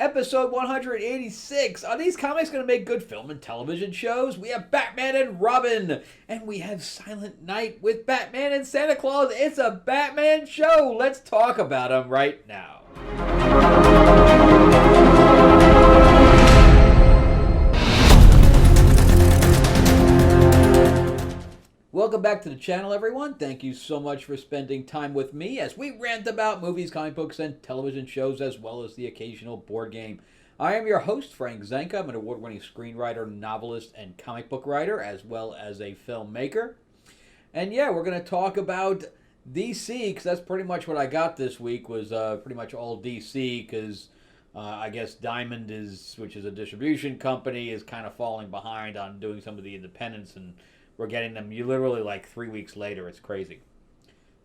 episode 186. Are these comics going to make good film and television shows? We have Batman and Robin, and we have Silent Night with Batman and Santa Claus. It's a Batman show. Let's talk about them right now. Welcome back to the channel, everyone. Thank you so much for spending time with me as we rant about movies, comic books, and television shows, as well as the occasional board game. I am your host, Frank Zanca. I'm an award-winning screenwriter, novelist, and comic book writer, as well as a filmmaker. And yeah, we're going to talk about DC, because that's pretty much what I got this week, was pretty much all DC, because I guess Diamond, which is a distribution company, is kind of falling behind on doing some of the independents, and we're getting them literally like 3 weeks later. It's crazy.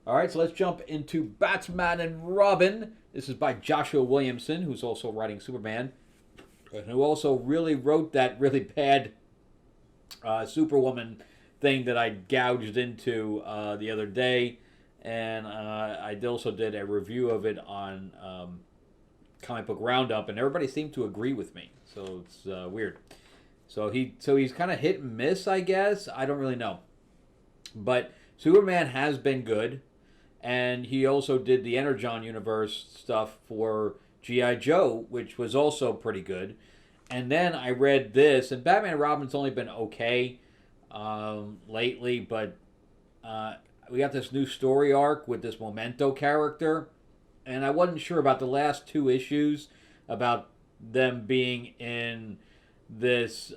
All right, so let's jump into Batman and Robin. This is by Joshua Williamson, who's also writing Superman, and who also really wrote that really bad Superwoman thing that I gouged into the other day. And I also did a review of it on Comic Book Roundup, and everybody seemed to agree with me. So it's weird. So he's kind of hit and miss, I guess. I don't really know. But Superman has been good. And he also did the Energon universe stuff for G.I. Joe, which was also pretty good. And then I read this, and Batman and Robin's only been okay lately, but we got this new story arc with this Memento character. And I wasn't sure about the last two issues, about them being in this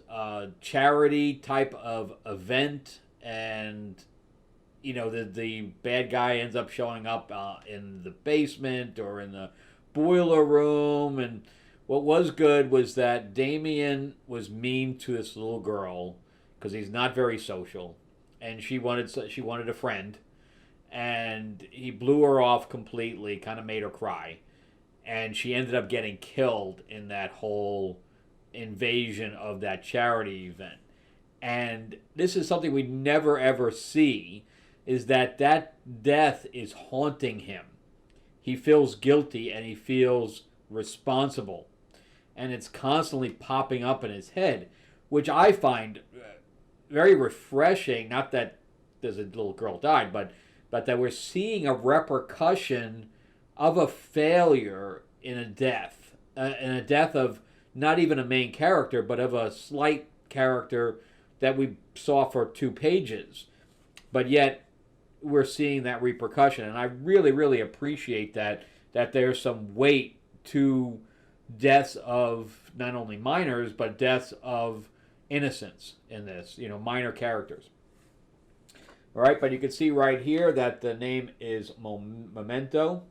charity type of event, and you know, the bad guy ends up showing up in the basement or in the boiler room. And what was good was that Damian was mean to this little girl because he's not very social, and she wanted a friend, and he blew her off completely, kind of made her cry, and she ended up getting killed in that whole invasion of that charity event. And this is something we never ever see, is that death is haunting him. He feels guilty and he feels responsible, and it's constantly popping up in his head, which I find very refreshing. Not that there's a little girl died, but that we're seeing a repercussion of a failure in a death of not even a main character, but of a slight character that we saw for 2 pages. But yet, we're seeing that repercussion. And I really, really appreciate that there's some weight to deaths of not only minors, but deaths of innocents in this, minor characters. All right, but you can see right here that the name is Memento.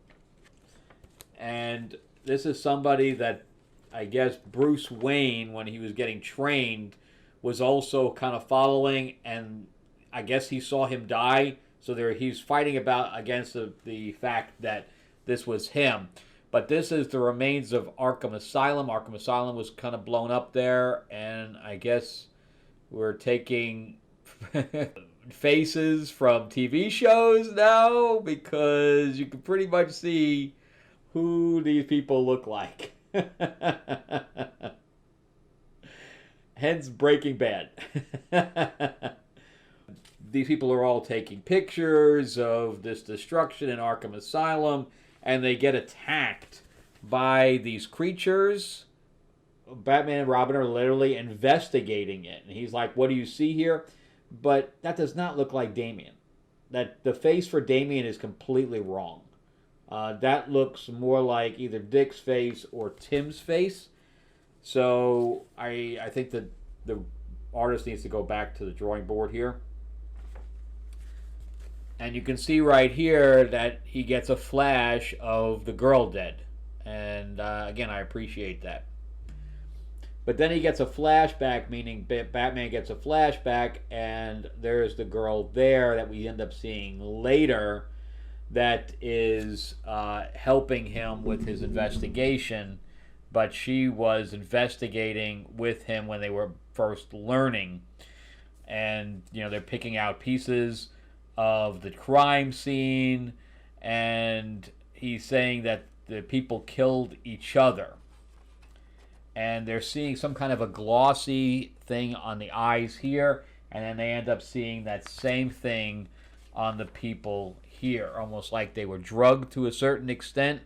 And this is somebody that I guess Bruce Wayne, when he was getting trained, was also kind of following, and I guess he saw him die, so he's fighting against the fact that this was him. But this is the remains of Arkham Asylum. Arkham Asylum was kind of blown up there, and I guess we're taking faces from TV shows now, because you can pretty much see who these people look like. Hence Breaking Bad. These people are all taking pictures of this destruction in Arkham Asylum, and they get attacked by these creatures. Batman and Robin are literally investigating it, and he's like, what do you see here? But that does not look like Damian. That the face for Damian is completely wrong. That looks more like either Dick's face or Tim's face. So I think that the artist needs to go back to the drawing board here. And you can see right here that he gets a flash of the girl dead. And again, I appreciate that. But then he gets a flashback, meaning Batman gets a flashback, and there's the girl there that we end up seeing later, that is helping him with his investigation, but she was investigating with him when they were first learning. And, they're picking out pieces of the crime scene, and he's saying that the people killed each other. and they're seeing some kind of a glossy thing on the eyes here, and then they end up seeing that same thing on the people here, almost like they were drugged to a certain extent.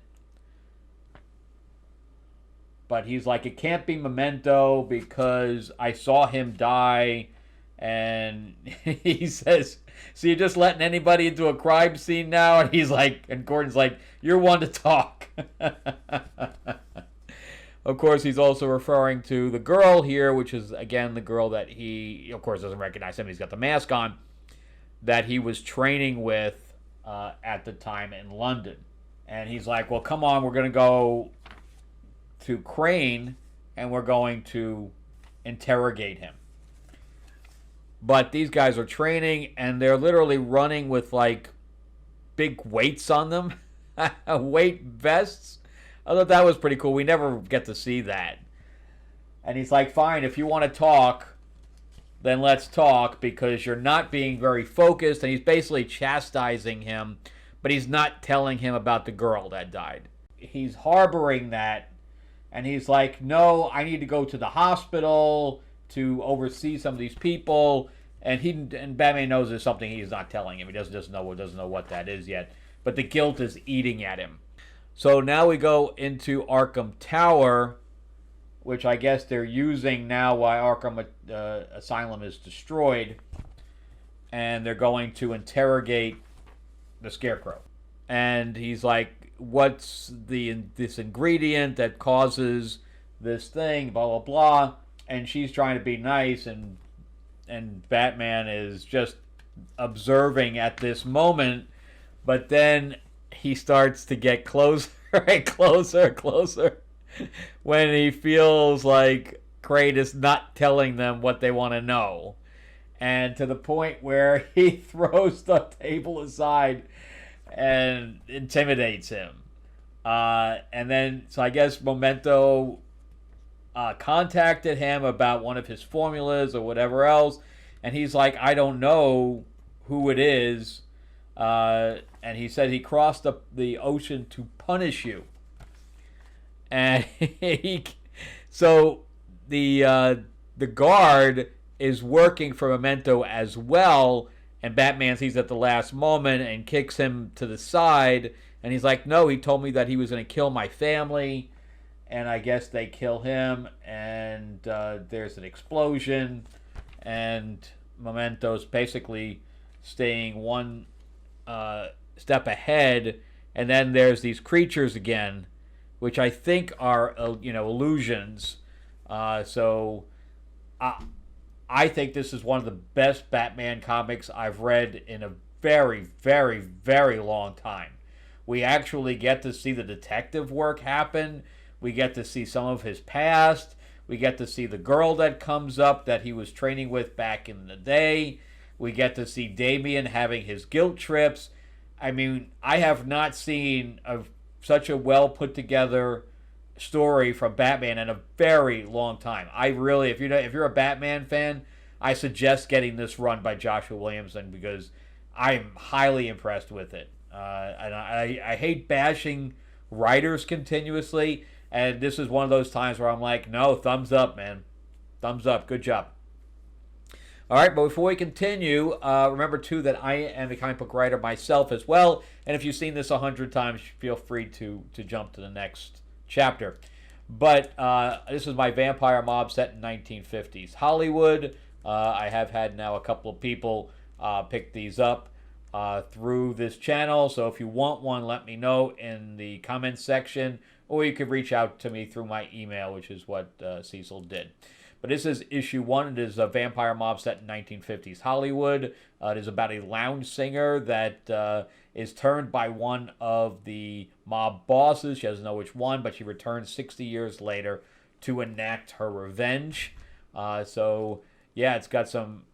But he's like, it can't be Memento because I saw him die. And he says, so you're just letting anybody into a crime scene now? And he's like, and Gordon's like, you're one to talk. Of course, he's also referring to the girl here, which is, again, the girl that he, of course, doesn't recognize him. He's got the mask on, that he was training with at the time in London. And he's like, well, come on, we're going to go to Crane, and we're going to interrogate him. But these guys are training, and they're literally running with, like, big weights on them. Weight vests. I thought that was pretty cool. We never get to see that. And he's like, fine, if you want to talk, then let's talk, because you're not being very focused. And he's basically chastising him, but he's not telling him about the girl that died. He's harboring that, and he's like, no, I need to go to the hospital to oversee some of these people. And Batman knows there's something he's not telling him. He doesn't know what that is yet. But the guilt is eating at him. So now we go into Arkham Tower, which I guess they're using now while Arkham Asylum is destroyed. And they're going to interrogate the Scarecrow. And he's like, what's this ingredient that causes this thing, blah, blah, blah. And she's trying to be nice, and Batman is just observing at this moment. But then he starts to get closer and closer and closer when he feels like Crane is not telling them what they want to know. And to the point where he throws the table aside and intimidates him. And then, so I guess Memento contacted him about one of his formulas or whatever else. And he's like, I don't know who it is. And he said he crossed the ocean to punish you. And so the guard is working for Memento as well. And Batman sees at the last moment and kicks him to the side. And he's like, no, he told me that he was going to kill my family. And I guess they kill him. And there's an explosion. And Memento's basically staying one step ahead. And then there's these creatures again, which I think are, illusions. So I think this is one of the best Batman comics I've read in a very, very, very long time. We actually get to see the detective work happen. We get to see some of his past. We get to see the girl that comes up that he was training with back in the day. We get to see Damian having his guilt trips. I mean, I have not seen such a well put together story from Batman in a very long time. I really, if you're a Batman fan, I suggest getting this run by Joshua Williamson, because I'm highly impressed with it. And I hate bashing writers continuously, and this is one of those times where I'm like, no, thumbs up, man. Thumbs up. Good job. All right, but before we continue, remember, too, that I am a comic book writer myself as well, and if you've seen this 100 times, feel free to jump to the next chapter. But this is my vampire mob set in 1950s Hollywood. I have had now a couple of people pick these up through this channel, so if you want one, let me know in the comments section, or you could reach out to me through my email, which is what Cecil did. But this is issue 1. It is a vampire mob set in 1950s Hollywood. It is about a lounge singer that is turned by one of the mob bosses. She doesn't know which one, but she returns 60 years later to enact her revenge. So, yeah, it's got some,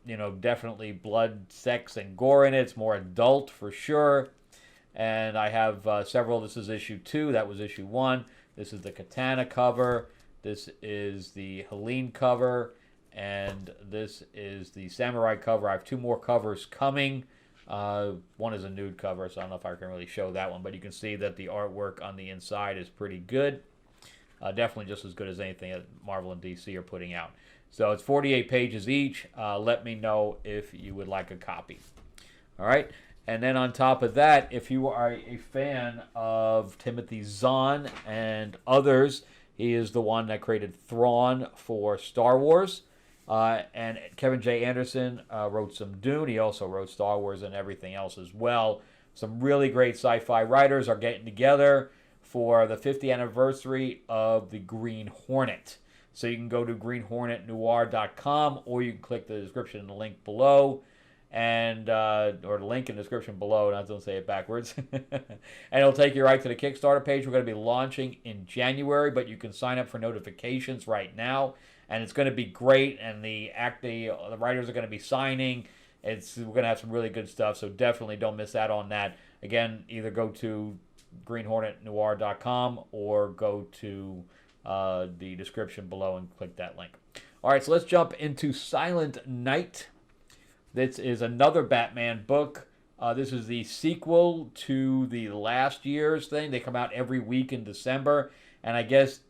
definitely blood, sex, and gore in it. It's more adult for sure. And I have several. This is issue 2. That was issue 1. This is the Katana cover. This is the Helene cover, and this is the Samurai cover. I have 2 more covers coming. One is a nude cover, so I don't know if I can really show that one, but you can see that the artwork on the inside is pretty good. Definitely just as good as anything that Marvel and DC are putting out. So it's 48 pages each. Let me know if you would like a copy. All right. And then on top of that, if you are a fan of Timothy Zahn and others, he is the one that created Thrawn for Star Wars. And Kevin J. Anderson wrote some Dune. He also wrote Star Wars and everything else as well. Some really great sci-fi writers are getting together for the 50th anniversary of the Green Hornet. So you can go to greenhornetnoir.com, or you can click the description in the link below, and or the link in the description below, and don't say it backwards. And it'll take you right to the Kickstarter page. We're going to be launching in January, but you can sign up for notifications right now, and it's going to be great. And the writers are going to be signing. We're going to have some really good stuff, so definitely don't miss out on that. Again, either go to greenhornetnoir.com or go to the description below and click that link. All right, so let's jump into Silent Night. This is another Batman book. This is the sequel to the last year's thing. They come out every week in December, and I guess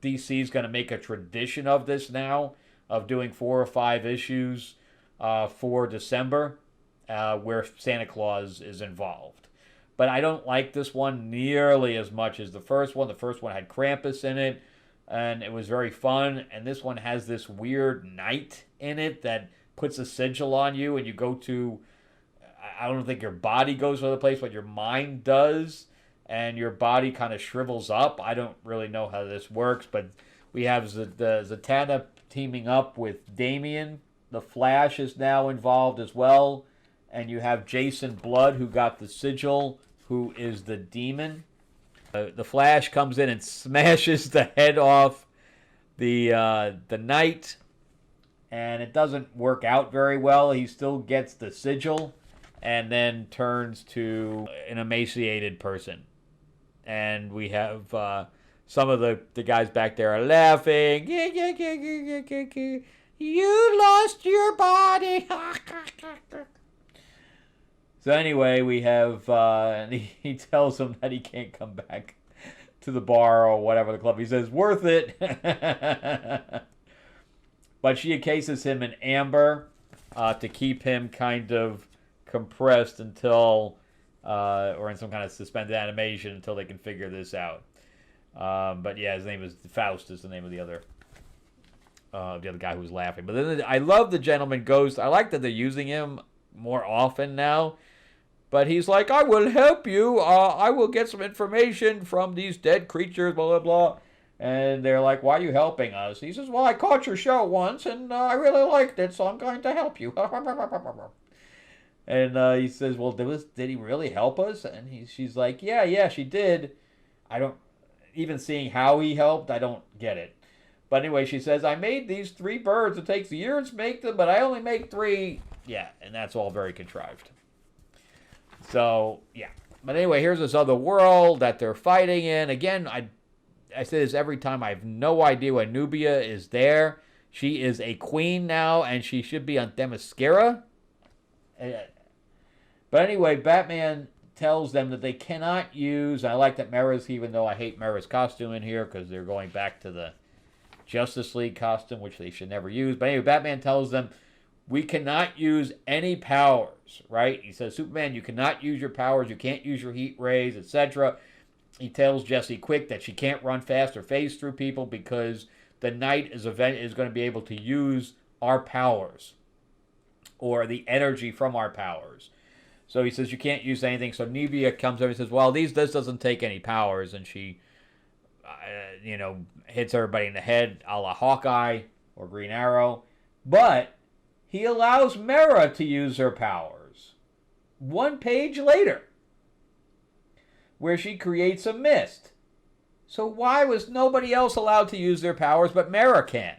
DC is going to make a tradition of this now, of doing 4 or 5 issues for December, where Santa Claus is involved. But I don't like this one nearly as much as the first one. The first one had Krampus in it, and it was very fun. And this one has this weird knight in it that puts a sigil on you, and you go to, I don't think your body goes to the place, but your mind does, and your body kind of shrivels up. I don't really know how this works, but we have Zatanna teaming up with Damian. The Flash is now involved as well, and you have Jason Blood, who got the sigil, who is the demon. The Flash comes in and smashes the head off the knight, and it doesn't work out very well. He still gets the sigil and then turns to an emaciated person. And we have some of the guys back there are laughing. You lost your body. So anyway, we have, he tells him that he can't come back to the bar or whatever, the club. He says, worth it. But she encases him in amber to keep him kind of compressed until, or in some kind of suspended animation until they can figure this out. But yeah, his name is Faust, is the name of the other guy who was laughing. But then I love the Gentleman Ghost. I like that they're using him more often now. But he's like, I will help you. I will get some information from these dead creatures, blah, blah, blah. And they're like, why are you helping us? He says, well, I caught your show once, and I really liked it, so I'm going to help you. And he says, well, did he really help us? And she's like, yeah, she did. I don't, even seeing how he helped, I don't get it. But anyway, she says, I made these 3 birds. It takes years to make them, but I only make 3. Yeah, and that's all very contrived. So, yeah. But anyway, here's this other world that they're fighting in. Again, I say this every time. I have no idea why Nubia is there. She is a queen now, and she should be on Themyscira. But anyway, Batman tells them that they cannot use... I like that Mera's, even though I hate Mera's costume in here, because they're going back to the Justice League costume, which they should never use. But anyway, Batman tells them, we cannot use any powers, right? He says, Superman, you cannot use your powers. You can't use your heat rays, etc. He tells Jessie Quick that she can't run fast or phase through people because the Knight is going to be able to use our powers or the energy from our powers. So he says, you can't use anything. So Nubia comes over and says, well, this doesn't take any powers. And she, hits everybody in the head a la Hawkeye or Green Arrow. But he allows Mera to use her powers 1 page later, where she creates a mist. So why was nobody else allowed to use their powers but Mera can?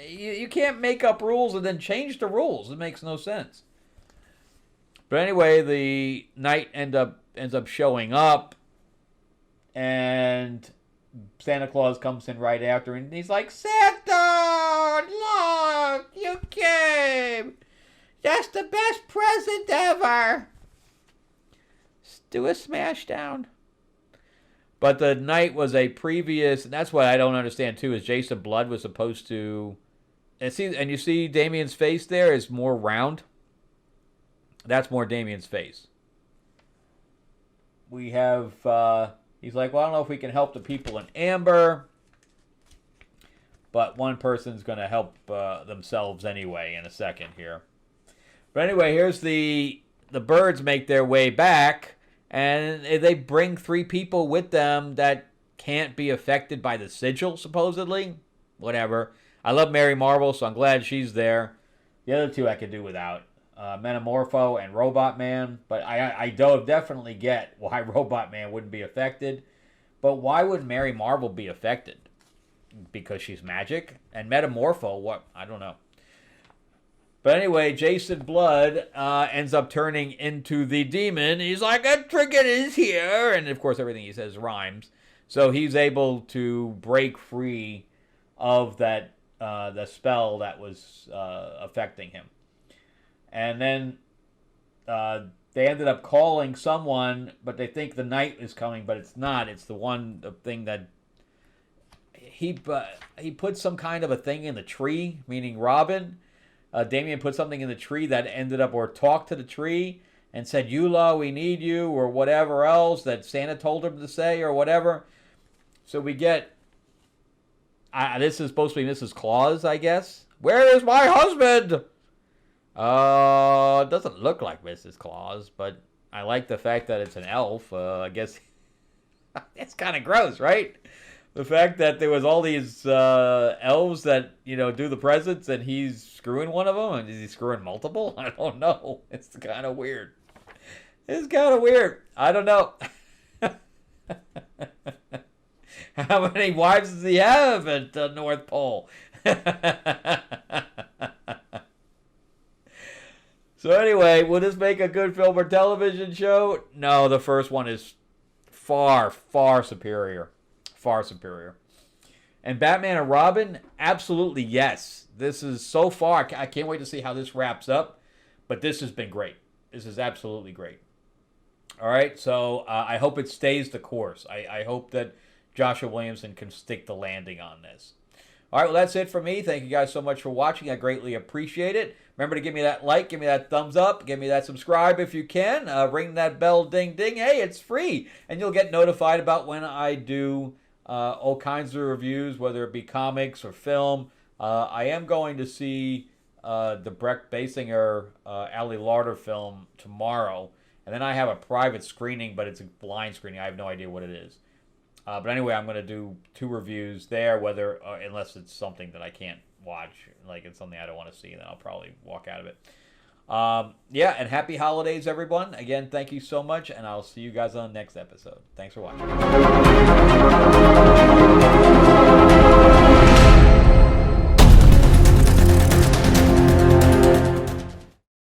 You can't make up rules and then change the rules. It makes no sense. But anyway, the Knight ends up showing up, and Santa Claus comes in right after, and he's like, Santa, look, you came. That's the best present ever. Do a smash down. But the night was a previous, and that's what I don't understand too, is Jason Blood was supposed to, and you see Damien's face there is more round. That's more Damien's face. We have, he's like, well, I don't know if we can help the people in Amber, but one person's going to help themselves anyway in a second here. But anyway, here's the birds make their way back, and they bring 3 people with them that can't be affected by the sigil, supposedly. Whatever. I love Mary Marvel, so I'm glad she's there. The other 2 I could do without. Metamorpho and Robot Man. But I definitely get why Robot Man wouldn't be affected. But why would Mary Marvel be affected? Because she's magic? And Metamorpho, what? I don't know. But anyway, Jason Blood ends up turning into the demon. He's like, a trinket is here. And of course, everything he says rhymes. So he's able to break free of that the spell that was affecting him. And then they ended up calling someone, but they think the knight is coming, but it's not. It's the thing that he put some kind of a thing in the tree, meaning Robin. Damien put something in the tree that ended up, or talked to the tree and said, Eula, we need you, or whatever else that Santa told him to say, or whatever. So we get, this is supposed to be Mrs. Claus, I guess. Where is my husband? It doesn't look like Mrs. Claus, but I like the fact that it's an elf. I guess it's kind of gross, right? The fact that there was all these elves that, do the presents, and he's screwing one of them, and is he screwing multiple? I don't know. It's kind of weird. I don't know. How many wives does he have at the North Pole? So anyway, will this make a good film or television show? No, the first one is far, far superior. Far superior. And Batman and Robin, absolutely yes. This is so far, I can't wait to see how this wraps up. But this has been great. This is absolutely great. All right, so I hope it stays the course. I hope that Joshua Williamson can stick the landing on this. All right, well, that's it for me. Thank you guys so much for watching. I greatly appreciate it. Remember to give me that like, give me that thumbs up, give me that subscribe if you can. Ring that bell, ding, ding. Hey, it's free. And you'll get notified about when I do all kinds of reviews, whether it be comics or film. I am going to see the Brecht Basinger, Ali Larder film tomorrow. And then I have a private screening, but it's a blind screening. I have no idea what it is. But anyway, I'm going to do 2 reviews there, unless it's something that I can't watch, like it's something I don't want to see, then I'll probably walk out of it. Yeah, and happy holidays, everyone. Again, thank you so much, and I'll see you guys on the next episode. Thanks for watching.